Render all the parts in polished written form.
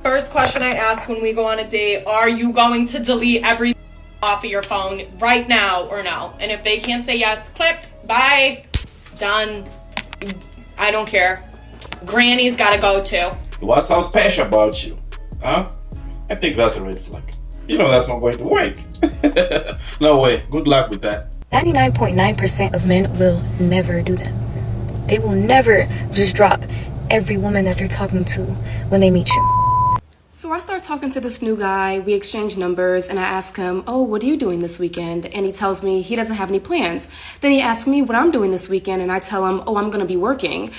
First question I ask when we go on a date, are you going to delete everything off of your phone right now or no? And if they can't say yes, clicked, bye, done. I don't care. Granny's gotta go too. What's so special about you? Huh? I think that's a red flag. You know that's not going to work. No way. Good luck with that. 99.9% of men will never do that. They will never just drop every woman that they're talking to when they meet you. So I start talking to this new guy, we exchange numbers, and I ask him, oh, what are you doing this weekend? And he tells me he doesn't have any plans. Then he asks me what I'm doing this weekend, and I tell him, oh, I'm gonna be working.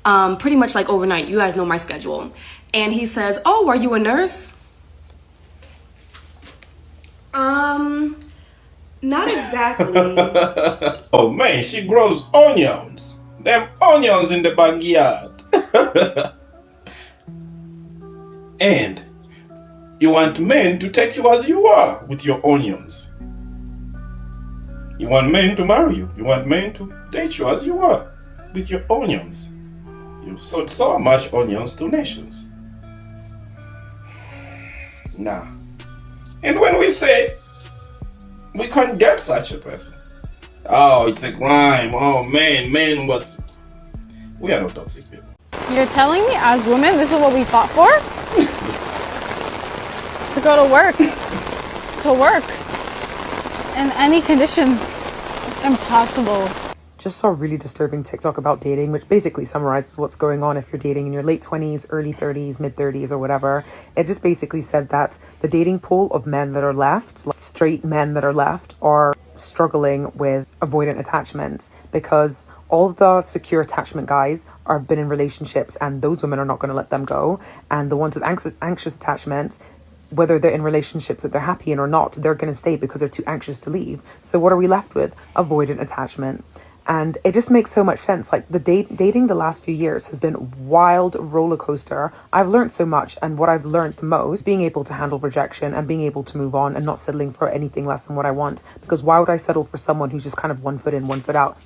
Pretty much like overnight, you guys know my schedule. And he says, oh, are you a nurse? Not exactly. Oh man, she grows onions. Them onions in the backyard. And you want men to take you as you are with your onions. You want men to marry you. You want men to date you as you are with your onions. You've sold so much onions to nations. Nah. And when we say we can't get such a person, oh, it's a crime. Oh man, we are not toxic people. You're telling me as women this is what we fought for? To go to work. To work. In any conditions. Impossible. Just saw a really disturbing TikTok about dating, which basically summarizes what's going on if you're dating in your late 20s, early 30s, mid 30s or whatever. It just basically said that the dating pool of men that are left, like straight men that are left, are struggling with avoidant attachments because all of the secure attachment guys are been in relationships and those women are not going to let them go. And the ones with anxious attachments, whether they're in relationships that they're happy in or not, they're going to stay because they're too anxious to leave. So what are we left with? Avoidant attachment. And it just makes so much sense. Like the dating the last few years has been wild roller coaster. I've learned so much, and what I've learned the most, being able to handle rejection and being able to move on and not settling for anything less than what I want. Because why would I settle for someone who's just kind of 1 foot in, 1 foot out?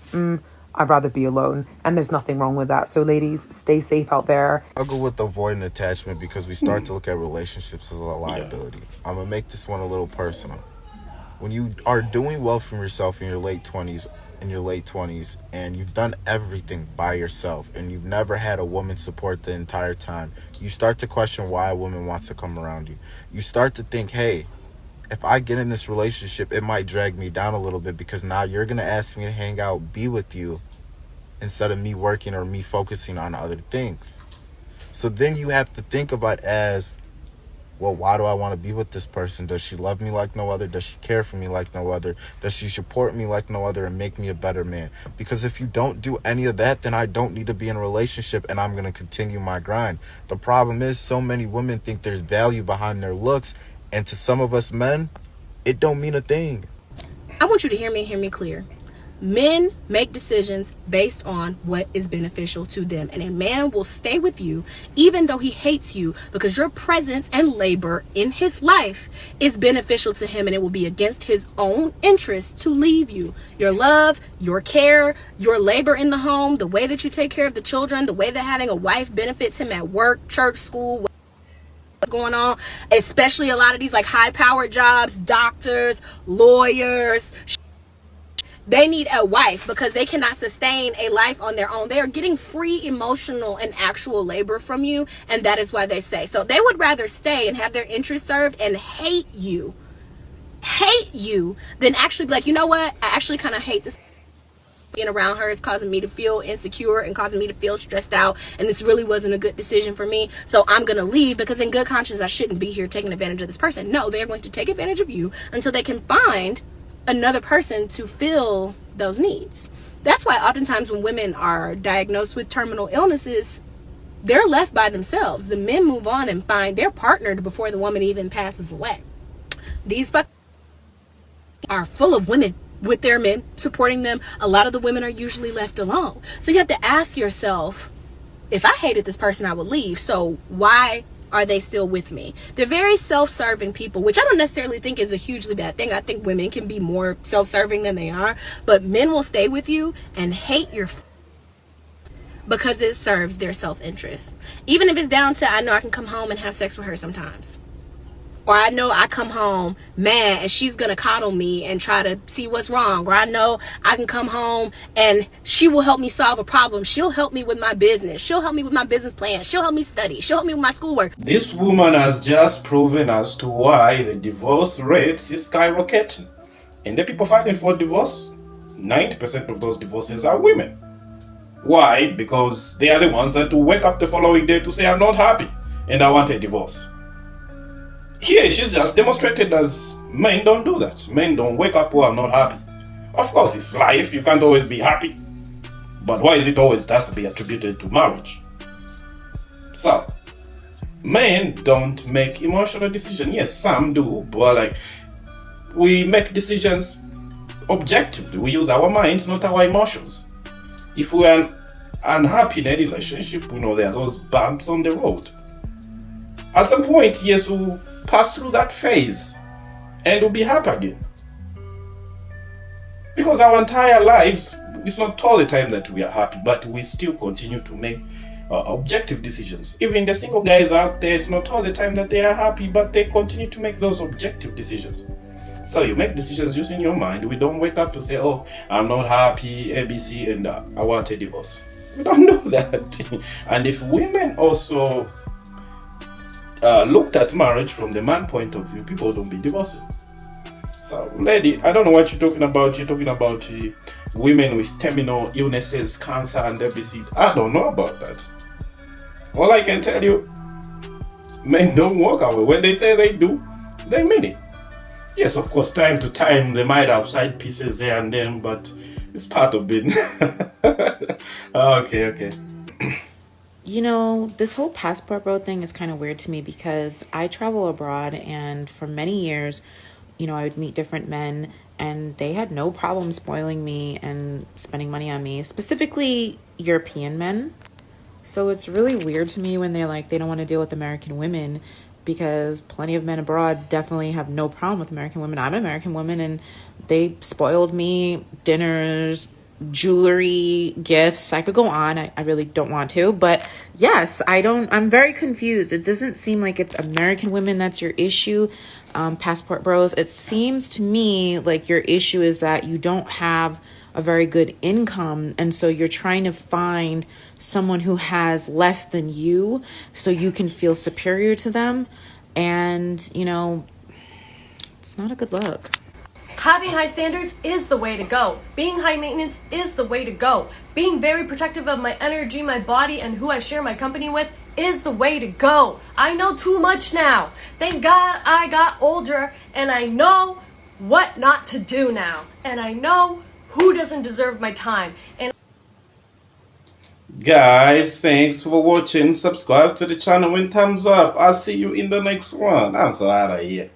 I'd rather be alone, and there's nothing wrong with that. So ladies, stay safe out there. I'll go with avoidant attachment because we start to look at relationships as a liability. I'm gonna make this one a little personal. When you are doing well for yourself in your late 20s, and you've done everything by yourself and you've never had a woman support the entire time, you start to question why a woman wants to come around you. You start to think, hey, if I get in this relationship, it might drag me down a little bit because now you're going to ask me to hang out, be with you, instead of me working or me focusing on other things. So then you have to think about as, well, why do I want to be with this person? Does she love me like no other? Does she care for me like no other? Does she support me like no other and make me a better man? Because if you don't do any of that, then I don't need to be in a relationship and I'm going to continue my grind. The problem is so many women think there's value behind their looks, and to some of us men, it don't mean a thing. I want you to hear me clear. Men make decisions based on what is beneficial to them. And a man will stay with you even though he hates you because your presence and labor in his life is beneficial to him, and it will be against his own interests to leave you. Your love, your care, your labor in the home, the way that you take care of the children, the way that having a wife benefits him at work, church, school, what's going on, especially a lot of these like high-powered jobs, doctors, lawyers. They need a wife because they cannot sustain a life on their own. They are getting free emotional and actual labor from you, and that is why they stay. So they would rather stay and have their interests served and hate you than actually be like, you know what, I actually kind of hate this. Being around her is causing me to feel insecure and causing me to feel stressed out, and this really wasn't a good decision for me, so I'm gonna leave because in good conscience I shouldn't be here taking advantage of this person. No, they're going to take advantage of you until they can find another person to fill those needs. That's why oftentimes when women are diagnosed with terminal illnesses, they're left by themselves. The men move on and find their partner before the woman even passes away. These are full of women with their men supporting them. A lot of the women are usually left alone. So you have to ask yourself, if I hated this person, I would leave. So why are they still with me? They're very self-serving people, which I don't necessarily think is a hugely bad thing. I think women can be more self-serving than they are, but men will stay with you and hate your because it serves their self-interest. Even if it's down to, I know I can come home and have sex with her sometimes. Or I know I come home mad and she's gonna coddle me and try to see what's wrong. Or I know I can come home and she will help me solve a problem. She'll help me with my business. She'll help me with my business plan. She'll help me study. She'll help me with my schoolwork. This woman has just proven as to why the divorce rates is skyrocketing. And the people fighting for divorce, 90% of those divorces are women. Why? Because they are the ones that will wake up the following day to say, I'm not happy and I want a divorce. Here, she's just demonstrated as men don't do that. Men don't wake up, oh, I'm not happy. Of course, it's life. You can't always be happy. But why is it always has to be attributed to marriage? So, men don't make emotional decisions. Yes, some do, but we make decisions objectively. We use our minds, not our emotions. If we are unhappy in a relationship, there are those bumps on the road. At some point, yes, we'll pass through that phase and we'll be happy again. Because our entire lives, it's not all the time that we are happy, but we still continue to make objective decisions. Even the single guys out there, it's not all the time that they are happy, but they continue to make those objective decisions. So you make decisions using your mind. We don't wake up to say, oh, I'm not happy, ABC, and I want a divorce. We don't do that. And if women also looked at marriage from the man point of view, people don't be divorcing. So, lady, I don't know what you're talking about. You're talking about women with terminal illnesses, cancer, and everything. I don't know about that. All I can tell you, men don't walk away. When they say they do, they mean it. Yes, of course, time to time, they might have side pieces there and then, but it's part of it. Okay. This whole passport bro thing is kind of weird to me because I travel abroad, and for many years, I would meet different men and they had no problem spoiling me and spending money on me, specifically European men. So it's really weird to me when they're like, they don't want to deal with American women, because plenty of men abroad definitely have no problem with American women. I'm an American woman and they spoiled me, dinners, jewelry, gifts. I could go on. I really don't want to, but yes, I'm very confused. It doesn't seem like it's American women that's your issue, passport bros. It seems to me like your issue is that you don't have a very good income, and so you're trying to find someone who has less than you so you can feel superior to them, and it's not a good look. Having high standards is the way to go. Being high maintenance is the way to go. Being very protective of my energy, my body, and who I share my company with is the way to go. I know too much now. Thank God I got older and I know what not to do now. And I know who doesn't deserve my time. And guys, thanks for watching. Subscribe to the channel and thumbs up. I'll see you in the next one. I'm so out of here.